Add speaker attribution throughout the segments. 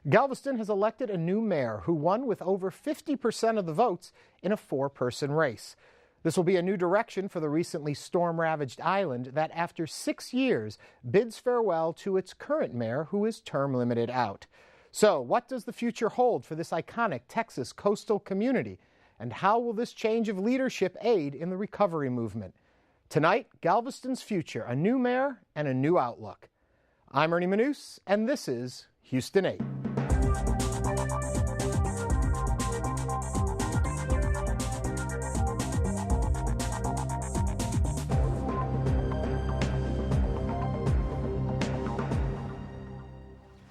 Speaker 1: Galveston has elected a new mayor who won with over 50% of the votes in a four-person race. This will be a new direction for the recently storm-ravaged island that, after 6 years, bids farewell to its current mayor, who is term-limited out. So, what does the future hold for this iconic Texas coastal community? And how will this change of leadership aid in the recovery movement? Tonight, Galveston's future, a new mayor and a new outlook. I'm Ernie Manous, and this is Houston 8.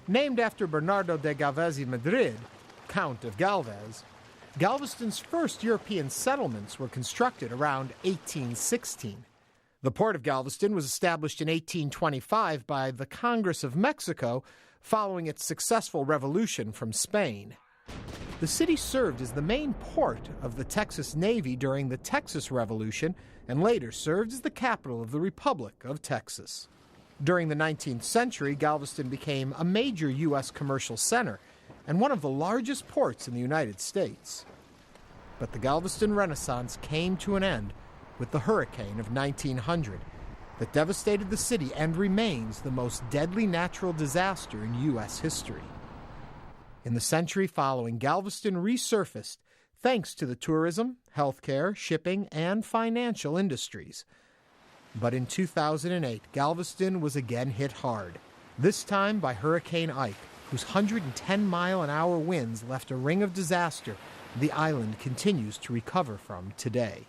Speaker 1: Named after Bernardo de Galvez y Madrid, Count of Galvez, Galveston's first European settlements were constructed around 1816. The port of Galveston was established in 1825 by the Congress of Mexico following its successful revolution from Spain. The city served as the main port of the Texas Navy during the Texas Revolution and later served as the capital of the Republic of Texas. During the 19th century, Galveston became a major U.S. commercial center and one of the largest ports in the United States. But the Galveston Renaissance came to an end with the hurricane of 1900 that devastated the city and remains the most deadly natural disaster in U.S. history. In the century following, Galveston resurfaced thanks to the tourism, healthcare, shipping, and financial industries. But in 2008, Galveston was again hit hard, this time by Hurricane Ike, whose 110-mile-an-hour winds left a ring of disaster the island continues to recover from today.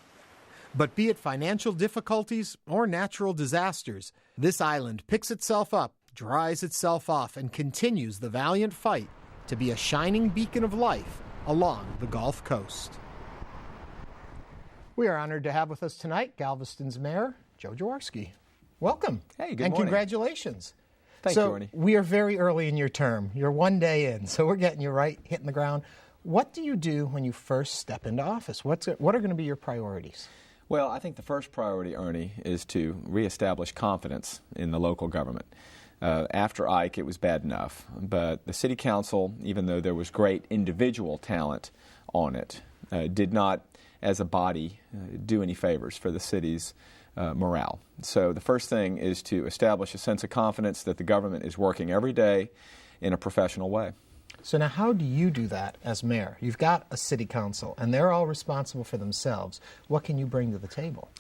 Speaker 1: But be it financial difficulties or natural disasters, this island picks itself up, dries itself off, and continues the valiant fight to be a shining beacon of life along the Gulf Coast. We are honored to have with us tonight Galveston's Mayor, Joe Jaworski. Welcome.
Speaker 2: Hey, good
Speaker 1: and
Speaker 2: morning.
Speaker 1: Congratulations.
Speaker 2: Thank you, Ernie.
Speaker 1: We are very early in your term. You're one day in, so we're getting you right, hitting the ground. What do you do when you first step into office? What are going to be your priorities?
Speaker 2: Well, I think the first priority, Ernie, is to reestablish confidence in the local government. After Ike, it was bad enough, but the city council, even though there was great individual talent on it, did not, as a body, do any favors for the city's morale. So the first thing is to establish a sense of confidence that the government is working every day in a professional way.
Speaker 1: So now how do you do that as mayor? You've got a city council, and they're all responsible for themselves. What can you bring to the table?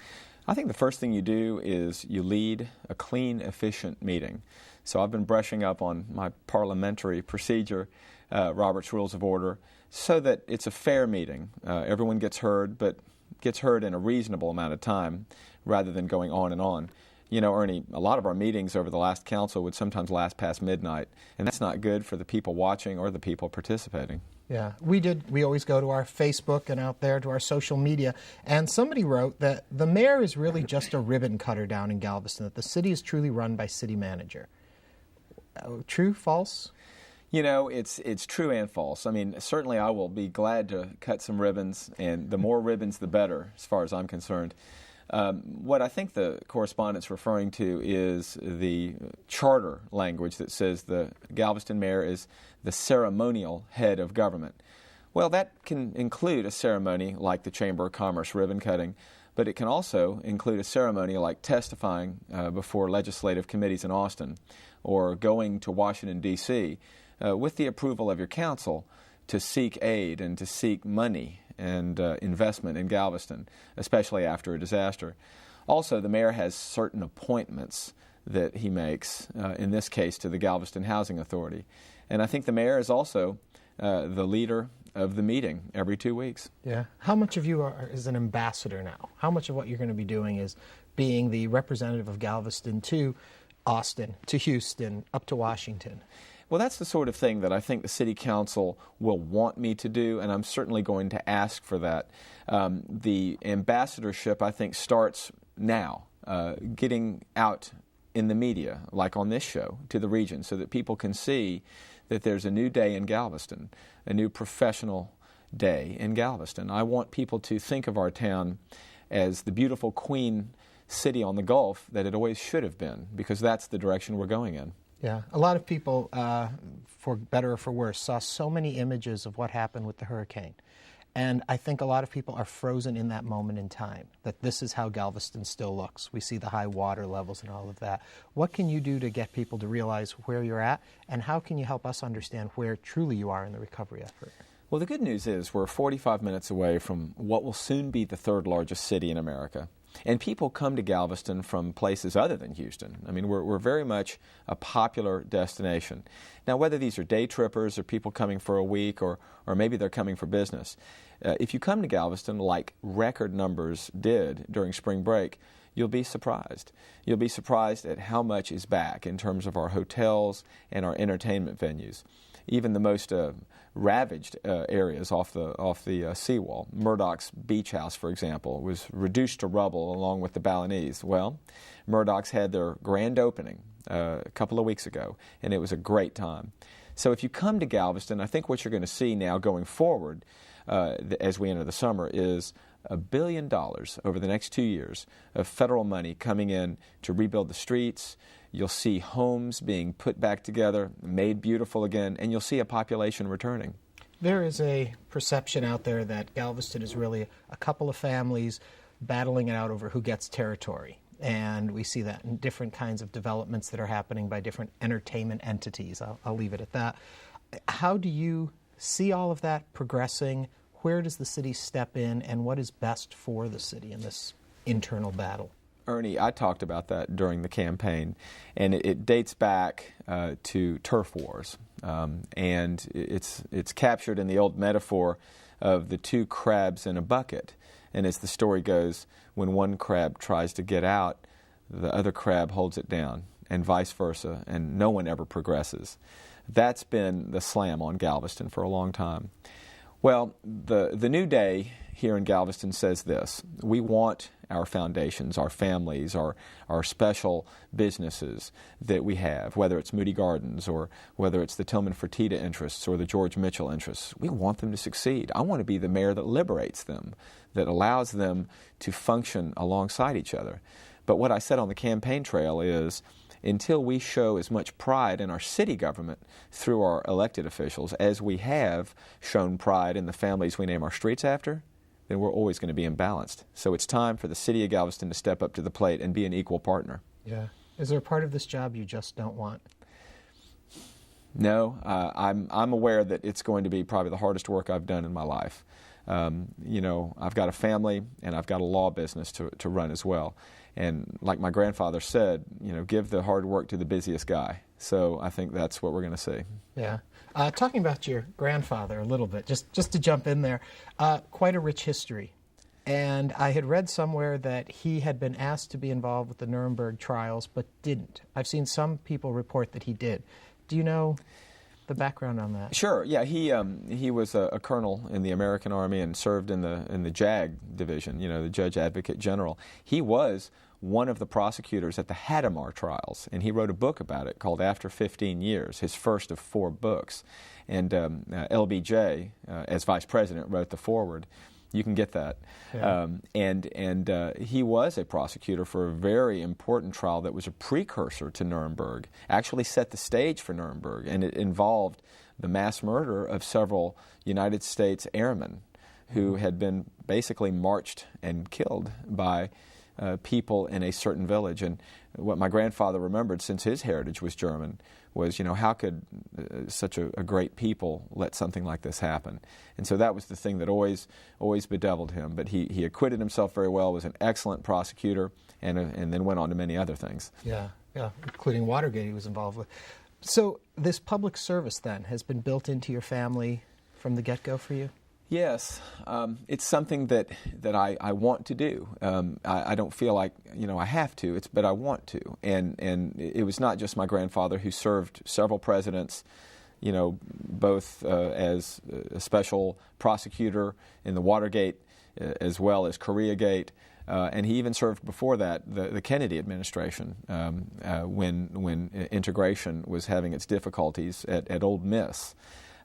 Speaker 2: I think the first thing you do is you lead a clean, efficient meeting. So I've been brushing up on my parliamentary procedure, Robert's Rules of Order, so that it's a fair meeting. Everyone gets heard, but gets heard in a reasonable amount of time rather than going on and on. You know, Ernie, a lot of our meetings over the last council would sometimes last past midnight, and that's not good for the people watching or the people participating.
Speaker 1: Yeah, we always go to our Facebook and out there to our social media, and somebody wrote that the mayor is really just a ribbon cutter down in Galveston, that the city is truly run by city manager. True, false?
Speaker 2: You know, it's true and false. I mean, certainly I will be glad to cut some ribbons, and the more ribbons the better, as far as I'm concerned. What I think the correspondent's referring to is the charter language that says the Galveston mayor is the ceremonial head of government. Well, that can include a ceremony like the Chamber of Commerce ribbon cutting, but it can also include a ceremony like testifying before legislative committees in Austin or going to Washington, D.C. With the approval of your council to seek aid and to seek money and investment in Galveston, especially after a disaster. Also, the mayor has certain appointments that he makes, in this case to the Galveston Housing Authority. And I think the mayor is also the leader of the meeting every 2 weeks.
Speaker 1: Yeah. How much of you is an ambassador now? How much of what you're going to be doing is being the representative of Galveston to Austin, to Houston, up to Washington?
Speaker 2: Well, that's the sort of thing that I think the City Council will want me to do, and I'm certainly going to ask for that. The ambassadorship, I think, starts now, getting out in the media, like on this show, to the region, so that people can see that there's a new day in Galveston, a new professional day in Galveston. I want people to think of our town as the beautiful queen city on the Gulf that it always should have been, because that's the direction we're going in.
Speaker 1: Yeah, a lot of people for better or for worse, saw so many images of what happened with the hurricane. And I think a lot of people are frozen in that moment in time, that this is how Galveston still looks. We see the high water levels and all of that. What can you do to get people to realize where you're at, and how can you help us understand where truly you are in the recovery effort?
Speaker 2: Well, the good news is we're 45 minutes away from what will soon be the third largest city in America. And people come to Galveston from places other than Houston. I mean, we're very much a popular destination. Now, whether these are day trippers or people coming for a week or maybe they're coming for business, if you come to Galveston like record numbers did during spring break, you'll be surprised. You'll be surprised at how much is back in terms of our hotels and our entertainment venues. Even the most ravaged areas off the seawall. Murdoch's Beach House, for example, was reduced to rubble along with the Balinese. Well, Murdoch's had their grand opening a couple of weeks ago, and it was a great time. So if you come to Galveston, I think what you're going to see now going forward as we enter the summer is $1 billion over the next 2 years of federal money coming in to rebuild the streets. You'll see homes being put back together, made beautiful again, and you'll see a population returning.
Speaker 1: There is a perception out there that Galveston is really a couple of families battling it out over who gets territory. And we see that in different kinds of developments that are happening by different entertainment entities. I'll leave it at that. How do you see all of that progressing? Where does the city step in, and what is best for the city in this internal battle?
Speaker 2: Ernie, I talked about that during the campaign, and it dates back to turf wars, and it's captured in the old metaphor of the two crabs in a bucket. And as the story goes, when one crab tries to get out, the other crab holds it down, and vice versa, and no one ever progresses. That's been the slam on Galveston for a long time. Well, the new day here in Galveston says this: we want our foundations, our families, our special businesses that we have, whether it's Moody Gardens or whether it's the Tillman Fertitta interests or the George Mitchell interests. We want them to succeed. I want to be the mayor that liberates them, that allows them to function alongside each other. But what I said on the campaign trail is, until we show as much pride in our city government through our elected officials as we have shown pride in the families we name our streets after, then we're always going to be imbalanced. So it's time for the city of Galveston to step up to the plate and be an equal partner.
Speaker 1: Yeah. Is there a part of this job you just don't want?
Speaker 2: No. I'm aware that it's going to be probably the hardest work I've done in my life. I've got a family and I've got a law business to run as well. And like my grandfather said, give the hard work to the busiest guy. So I think that's what we're going to see.
Speaker 1: Yeah. Talking about your grandfather a little bit, just to jump in there, quite a rich history. And I had read somewhere that he had been asked to be involved with the Nuremberg trials, but didn't. I've seen some people report that he did. Do you know the background on that?
Speaker 2: Sure. Yeah, he was a colonel in the American Army and served in the JAG division, the Judge Advocate General. He was one of the prosecutors at the Hadamar trials, and he wrote a book about it called After 15 Years, his first of 4 books. And LBJ, as vice president, wrote the foreword. You can get that. Yeah. And he was a prosecutor for a very important trial that was a precursor to Nuremberg, actually set the stage for Nuremberg, and it involved the mass murder of several United States airmen who had been basically marched and killed by people in a certain village. And what my grandfather remembered, since his heritage was German, was, how could such a great people let something like this happen? And so that was the thing that always bedeviled him. But he acquitted himself very well, was an excellent prosecutor, and then went on to many other things.
Speaker 1: Yeah, including Watergate he was involved with. So this public service then has been built into your family from the get-go for you?
Speaker 2: Yes, it's something that I want to do. I don't feel like I have to, but I want to. And it was not just my grandfather who served several presidents, both as a special prosecutor in the Watergate as well as Koreagate. And he even served before that the Kennedy administration when integration was having its difficulties at Ole Miss.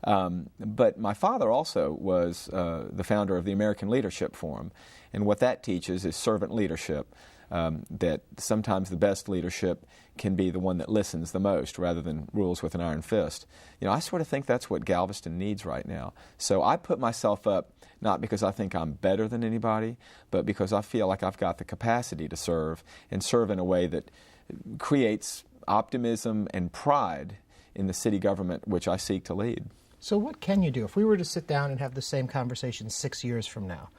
Speaker 2: But my father also was the founder of the American Leadership Forum, and what that teaches is servant leadership, that sometimes the best leadership can be the one that listens the most rather than rules with an iron fist. I sort of think that's what Galveston needs right now. So I put myself up not because I think I'm better than anybody, but because I feel like I've got the capacity to serve, and serve in a way that creates optimism and pride in the city government which I seek to lead.
Speaker 1: So what can you do? If we were to sit down and have the same conversation 6 years from now,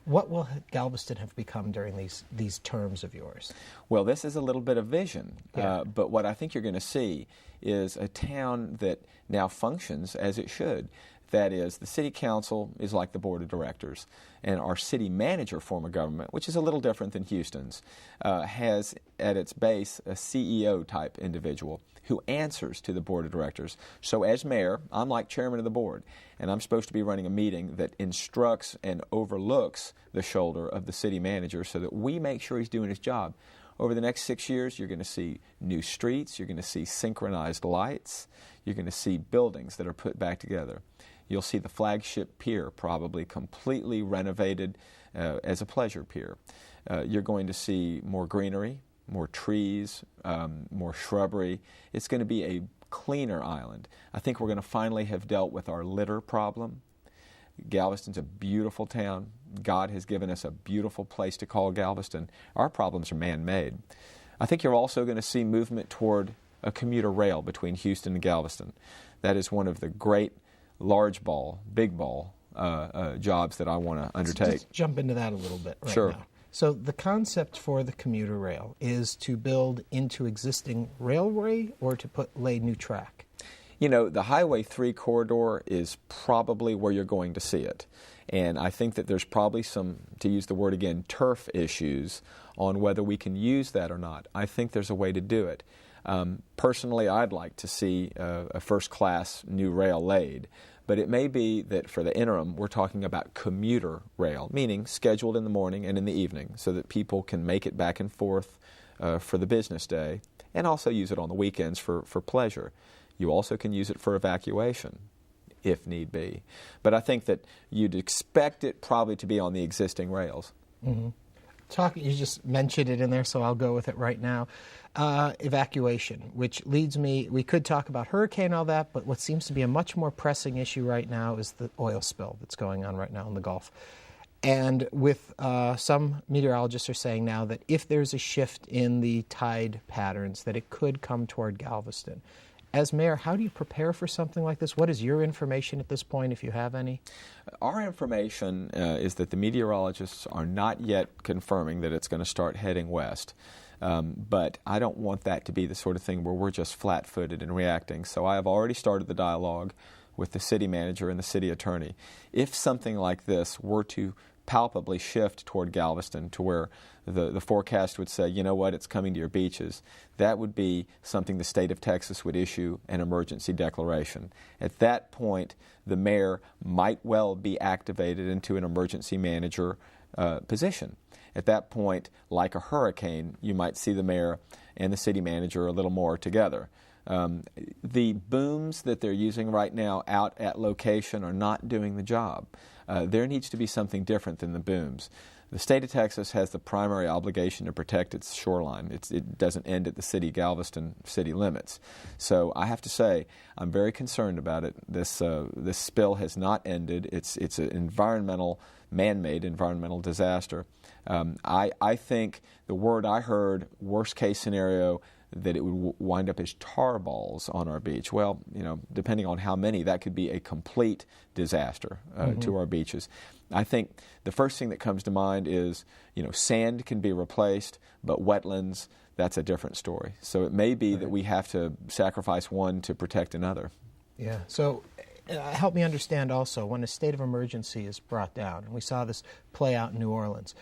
Speaker 1: what will Galveston have become during these terms of yours?
Speaker 2: Well, this is a little bit of vision,
Speaker 1: Yeah.
Speaker 2: but what I think you're going to see is a town that now functions as it should. That is, the city council is like the board of directors, and our city manager form of government, which is a little different than Houston's, has at its base a CEO-type individual who answers to the board of directors. So as mayor, I'm like chairman of the board, and I'm supposed to be running a meeting that instructs and overlooks the shoulder of the city manager so that we make sure he's doing his job. Over the next 6 years, you're going to see new streets, you're going to see synchronized lights, you're going to see buildings that are put back together. You'll see the flagship pier probably completely renovated as a pleasure pier. You're going to see more greenery, more trees, more shrubbery. It's going to be a cleaner island. I think we're going to finally have dealt with our litter problem. Galveston's a beautiful town. God has given us a beautiful place to call Galveston. Our problems are man-made. I think you're also going to see movement toward a commuter rail between Houston and Galveston. That is one of the great large ball, big ball jobs that I want to undertake.
Speaker 1: Let's just jump into that a little bit right
Speaker 2: Sure.
Speaker 1: now. So the concept for the commuter rail is to build into existing railway or to lay new track?
Speaker 2: The Highway 3 corridor is probably where you're going to see it. And I think that there's probably some, to use the word again, turf issues on whether we can use that or not. I think there's a way to do it. Personally, I'd like to see a first-class new rail laid. But it may be that for the interim, we're talking about commuter rail, meaning scheduled in the morning and in the evening so that people can make it back and forth for the business day and also use it on the weekends for pleasure. You also can use it for evacuation, if need be. But I think that you'd expect it probably to be on the existing rails.
Speaker 1: Mm-hmm. You just mentioned it in there, so I'll go with it right now. Evacuation, which leads me, we could talk about hurricane and all that, but what seems to be a much more pressing issue right now is the oil spill that's going on right now in the Gulf. And with some meteorologists are saying now that if there's a shift in the tide patterns, that it could come toward Galveston. As mayor, how do you prepare for something like this? What is your information at this point, if you have any?
Speaker 2: Our information is that the meteorologists are not yet confirming that it's going to start heading west. But I don't want that to be the sort of thing where we're just flat-footed and reacting. So I have already started the dialogue with the city manager and the city attorney. If something like this were to palpably shift toward Galveston to where the forecast would say, you know what, it's coming to your beaches, that would be something the state of Texas would issue an emergency declaration. At that point, the mayor might well be activated into an emergency manager position. At that point, like a hurricane, you might see the mayor and the city manager a little more together. The booms that they're using right now out at location are not doing the job. There needs to be something different than the booms. The state of Texas has the primary obligation to protect its shoreline. It doesn't end at the Galveston city limits. So I have to say, I'm very concerned about it. This spill has not ended. It's an environmental, man-made environmental disaster. I think the word I heard, worst case scenario, that it would wind up as tar balls on our beach. Well, depending on how many, that could be a complete disaster to our beaches. I think the first thing that comes to mind is, sand can be replaced, but wetlands, that's a different story. So it may be that we have to sacrifice one to protect another.
Speaker 1: Yeah. So help me understand also, when a state of emergency is brought down, and we saw this play out in New Orleans,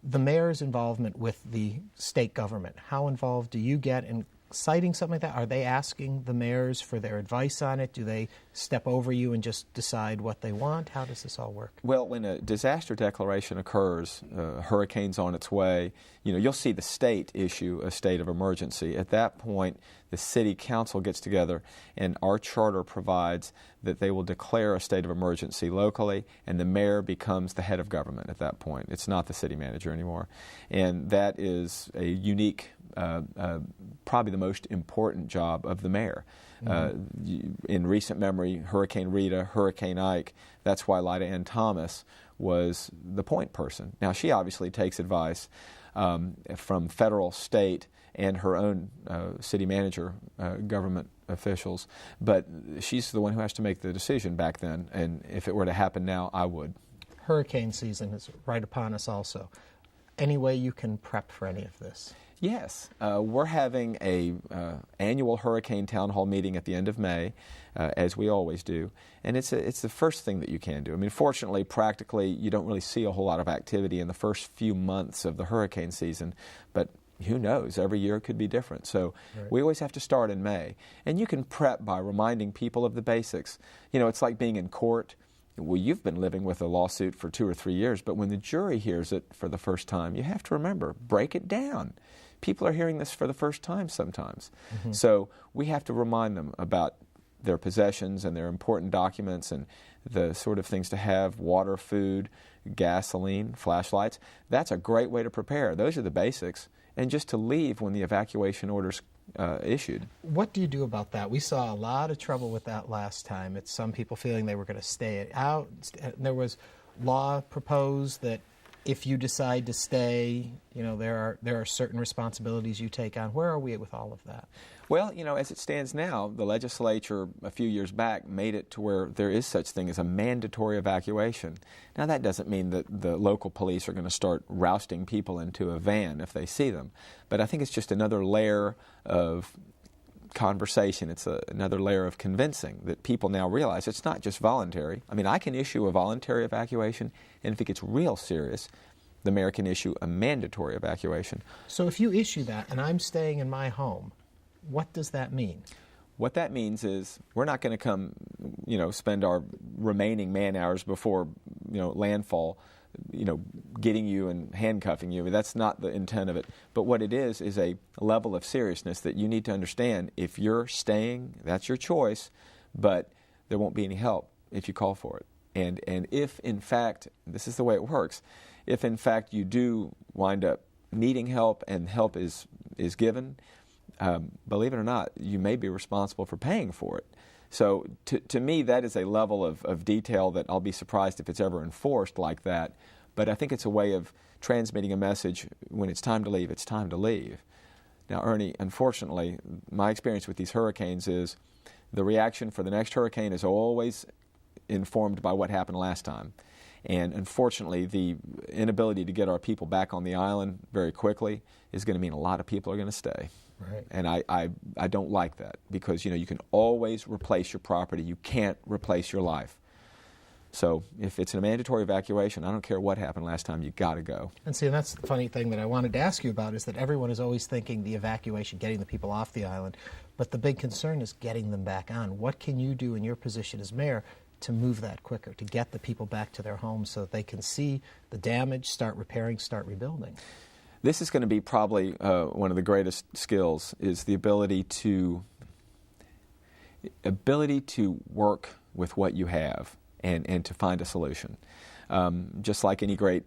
Speaker 1: the mayor's involvement with the state government, how involved do you get, and
Speaker 3: citing something like that? Are they asking the mayors for their advice on it? Do they step over you and just decide what they want? How does this all work?
Speaker 2: Well, when a disaster declaration occurs, hurricane's on its way, you'll see the state issue a state of emergency. At that point, the city council gets together, and our charter provides that they will declare a state of emergency locally, and the mayor becomes the head of government at that point. It's not the city manager anymore. And that is a unique, probably the most important job of the mayor. In recent memory, Hurricane Rita, Hurricane Ike, that's why Lyda Ann Thomas was the point person. Now, she obviously takes advice from federal, state, and her own city manager, government officials, but she's the one who has to make the decision back then, and if it were to happen now, I would.
Speaker 3: Hurricane season is right upon us also. Any way you can prep for any of this?
Speaker 2: Yes. We're having a annual hurricane town hall meeting at the end of May, as we always do, and it's the first thing that you can do. I mean, fortunately, practically, you don't really see a whole lot of activity in the first few months of the hurricane season, but who knows? Every year it could be different. So we always have to start in May. And you can prep by reminding people of the basics. It's like being in court. Well, you've been living with a lawsuit for 2 or 3 years, but when the jury hears it for the first time, you have to remember, break it down. People are hearing this for the first time sometimes. So we have to remind them about their possessions and their important documents and the sort of things to have: water, food, gasoline, flashlights. That's a great way to prepare. Those are the basics. And just to leave when the evacuation order's issued.
Speaker 3: What do you do about that? We saw a lot of trouble with that last time. It's some people feeling they were going to stay out. There was law proposed that if you decide to stay, there are certain responsibilities you take on. Where are we with all of that?
Speaker 2: Well, as it stands now, the legislature a few years back made it to where there is such thing as a mandatory evacuation. Now, that doesn't mean that the local police are going to start rousting people into a van if they see them. But I think it's just another layer of conversation. It's another layer of convincing that people now realize it's not just voluntary. I mean, I can issue a voluntary evacuation, and if it gets real serious, the mayor can issue a mandatory evacuation.
Speaker 3: So if you issue that and I'm staying in my home, what does that mean?
Speaker 2: What that means is we're not going to come, spend our remaining man hours before, landfall, getting you and handcuffing you. I mean, that's not the intent of it. But what it is a level of seriousness that you need to understand. If you're staying, that's your choice, but there won't be any help if you call for it. And if, in fact, this is the way it works, if, in fact, you do wind up needing help and help is given, believe it or not, you may be responsible for paying for it. So to me, that is a level of detail that I'll be surprised if it's ever enforced like that. But I think it's a way of transmitting a message: when it's time to leave, it's time to leave. Now, Ernie, unfortunately, my experience with these hurricanes is the reaction for the next hurricane is always informed by what happened last time. And unfortunately, the inability to get our people back on the island very quickly is going to mean a lot of people are going to stay.
Speaker 3: Right.
Speaker 2: And I don't like that, because you can always replace your property. You can't replace your life. So if it's a mandatory evacuation, I don't care what happened last time, you got to go.
Speaker 3: And see, that's the funny thing that I wanted to ask you about, is that everyone is always thinking the evacuation, getting the people off the island, but the big concern is getting them back on. What can you do in your position as mayor to move that quicker, to get the people back to their homes so that they can see the damage, start repairing, start rebuilding?
Speaker 2: This is going to be probably one of the greatest skills, is the ability to work with what you have and to find a solution. Just like any great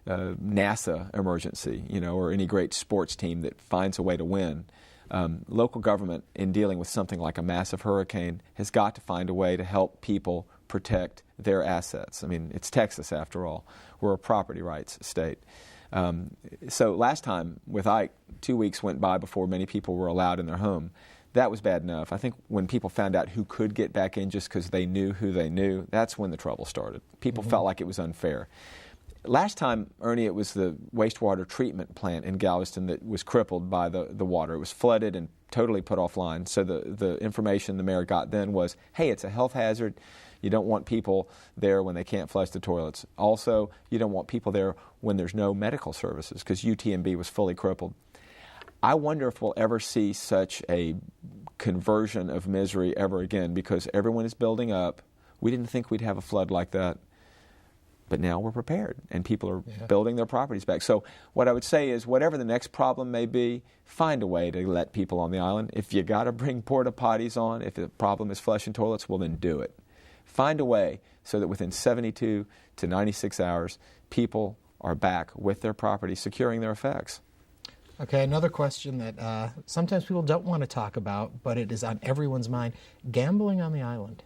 Speaker 2: NASA emergency, or any great sports team that finds a way to win. Local government, in dealing with something like a massive hurricane, has got to find a way to help people protect their assets. I mean, it's Texas, after all. We're a property rights state. So last time with Ike, 2 weeks went by before many people were allowed in their home. That was bad enough. I think when people found out who could get back in just because they knew who they knew, that's when the trouble started. People felt like it was unfair. Last time, Ernie, it was the wastewater treatment plant in Galveston that was crippled by the water. It was flooded and totally put offline. So the information the mayor got then was, hey, it's a health hazard. You don't want people there when they can't flush the toilets. Also, you don't want people there when there's no medical services, because UTMB was fully crippled. I wonder if we'll ever see such a conversion of misery ever again, because everyone is building up. We didn't think we'd have a flood like that, but now we're prepared, and people are building their properties back. So what I would say is, whatever the next problem may be, find a way to let people on the island. If you got to bring porta potties on, if the problem is flushing toilets, well, then do it. Find a way so that within 72 to 96 hours, people are back with their property, securing their effects.
Speaker 3: Okay, another question that sometimes people don't want to talk about, but it is on everyone's mind: gambling on the island.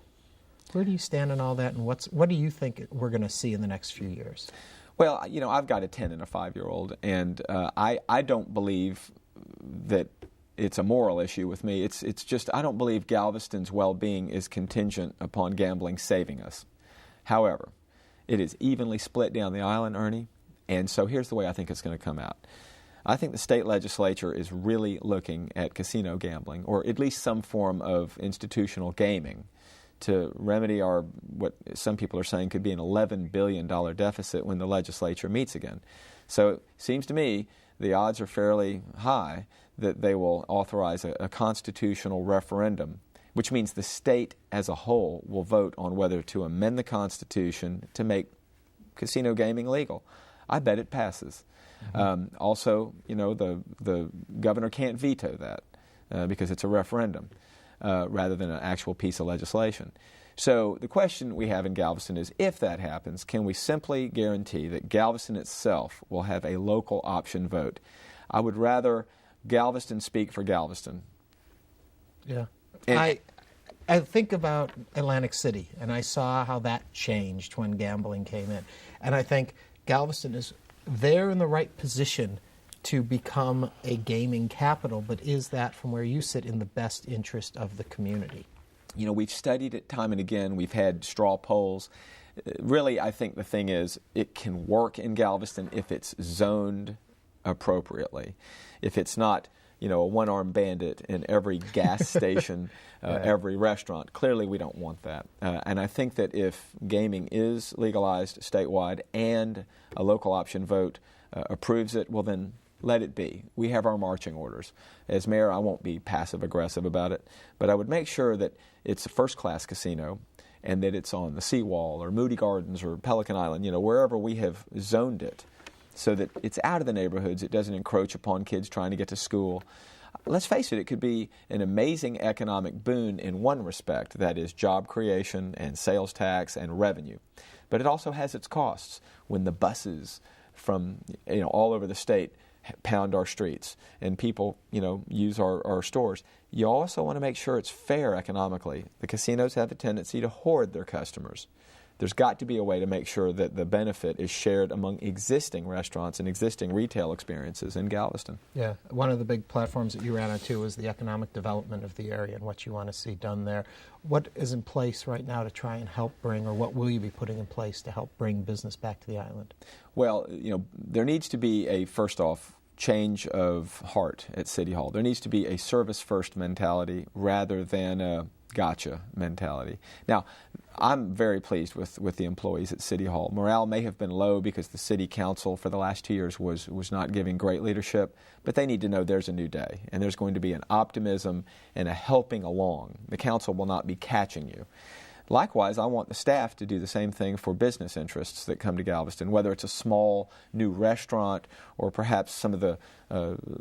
Speaker 3: Where do you stand on all that, and what do you think we're going to see in the next few years?
Speaker 2: Well, I've got a 10 and a 5-year-old, and I don't believe that it's a moral issue with me. It's just I don't believe Galveston's well-being is contingent upon gambling saving us. However, it is evenly split down the island, Ernie, and so here's the way I think it's going to come out. I think the state legislature is really looking at casino gambling, or at least some form of institutional gaming, to remedy what some people are saying could be an $11 billion deficit when the legislature meets again. So it seems to me the odds are fairly high that they will authorize a constitutional referendum, which means the state as a whole will vote on whether to amend the Constitution to make casino gaming legal. I bet it passes. Also, the governor can't veto that because it's a referendum rather than an actual piece of legislation. So the question we have in Galveston is, if that happens, can we simply guarantee that Galveston itself will have a local option vote? I would rather Galveston speak for Galveston.
Speaker 3: Yeah. I think about Atlantic City, and I saw how that changed when gambling came in. And I think Galveston is there in the right position to become a gaming capital, but is that, from where you sit, in the best interest of the community?
Speaker 2: We've studied it time and again. We've had straw polls. Really, I think the thing is, it can work in Galveston if it's zoned appropriately. If it's not, a one-armed bandit in every gas station, every restaurant. Clearly, we don't want that. And I think that if gaming is legalized statewide and a local option vote approves it, well, then let it be. We have our marching orders. As mayor, I won't be passive-aggressive about it, but I would make sure that it's a first-class casino and that it's on the Seawall or Moody Gardens or Pelican Island, wherever we have zoned it, so that it's out of the neighborhoods. It doesn't encroach upon kids trying to get to school. Let's face it could be an amazing economic boon in one respect, that is job creation and sales tax and revenue. But it also has its costs when the buses from all over the state pound our streets and people use our stores. You also want to make sure it's fair economically. The casinos have a tendency to hoard their customers. There's got to be a way to make sure that the benefit is shared among existing restaurants and existing retail experiences in Galveston.
Speaker 3: Yeah, one of the big platforms that you ran on too was the economic development of the area and what you want to see done there. What is in place right now to try and help bring, or what will you be putting in place to help bring business back to the island?
Speaker 2: Well, there needs to be a, first off, change of heart at City Hall. There needs to be a service-first mentality rather than a gotcha mentality. Now, I'm very pleased with the employees at City Hall. Morale may have been low because the City Council for the last 2 years was not giving great leadership, but they need to know there's a new day, and there's going to be an optimism and a helping along. The Council will not be catching you. Likewise, I want the staff to do the same thing for business interests that come to Galveston, whether it's a small new restaurant or perhaps some of the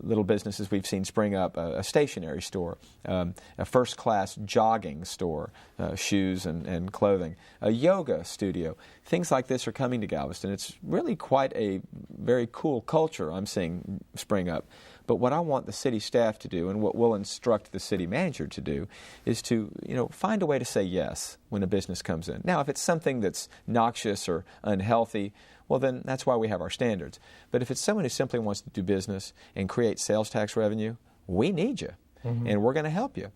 Speaker 2: little businesses we've seen spring up, a stationery store, a first-class jogging store, shoes and clothing, a yoga studio. Things like this are coming to Galveston. It's really quite a very cool culture I'm seeing spring up. But what I want the city staff to do, and what we'll instruct the city manager to do, is to find a way to say yes when a business comes in. Now, if it's something that's noxious or unhealthy, well, then that's why we have our standards. But if it's someone who simply wants to do business and create sales tax revenue, we need you, and we're going to help you.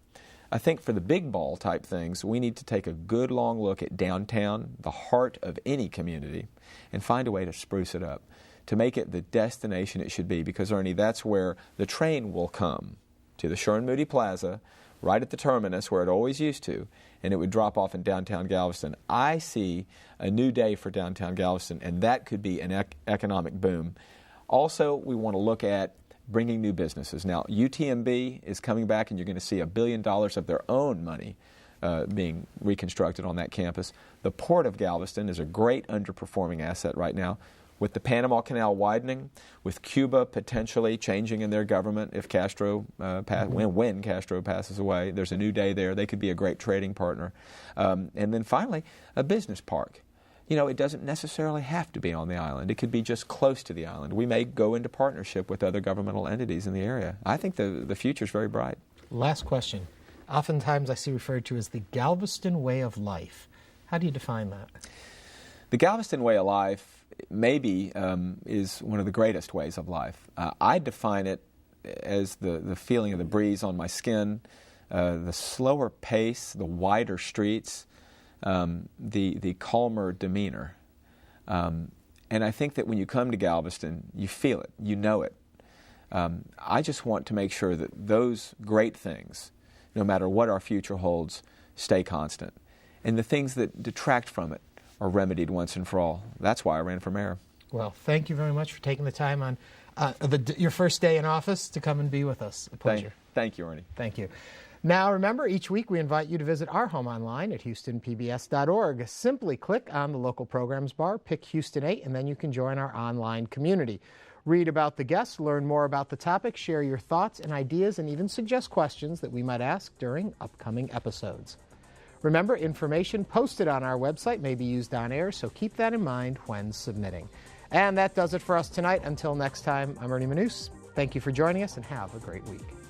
Speaker 2: I think for the big ball type things, we need to take a good long look at downtown, the heart of any community, and find a way to spruce it up, to make it the destination it should be, because, Ernie, that's where the train will come, to the Sherman Moody Plaza, right at the terminus where it always used to, and it would drop off in downtown Galveston. I see a new day for downtown Galveston, and that could be an economic boom. Also, we want to look at bringing new businesses. Now, UTMB is coming back, and you're going to see $1 billion of their own money being reconstructed on that campus. The Port of Galveston is a great underperforming asset right now. With the Panama Canal widening, with Cuba potentially changing in their government if Castro, when Castro passes away, there's a new day there. They could be a great trading partner. And then finally, a business park. You know, it doesn't necessarily have to be on the island. It could be just close to the island. We may go into partnership with other governmental entities in the area. I think the future is very bright. Last question.
Speaker 3: Oftentimes I see referred to as the Galveston way of life. How do you define that?
Speaker 2: The Galveston way of life maybe is one of the greatest ways of life. I define it as the feeling of the breeze on my skin, the slower pace, the wider streets, the calmer demeanor. And I think that when you come to Galveston, you feel it, you know it. I just want to make sure that those great things, no matter what our future holds, stay constant. And the things that detract from it are remedied once and for all. That's why I ran for mayor.
Speaker 3: Well, thank you very much for taking the time on your first day in office to come and be with us. A pleasure.
Speaker 2: Thank you, Ernie.
Speaker 3: Thank you. Now, remember, each week we invite you to visit our home online at houstonpbs.org. Simply click on the local programs bar, pick Houston 8, and then you can join our online community. Read about the guests, learn more about the topic, share your thoughts and ideas, and even suggest questions that we might ask during upcoming episodes. Remember, information posted on our website may be used on air, so keep that in mind when submitting. And that does it for us tonight. Until next time, I'm Ernie Manous. Thank you for joining us, and have a great week.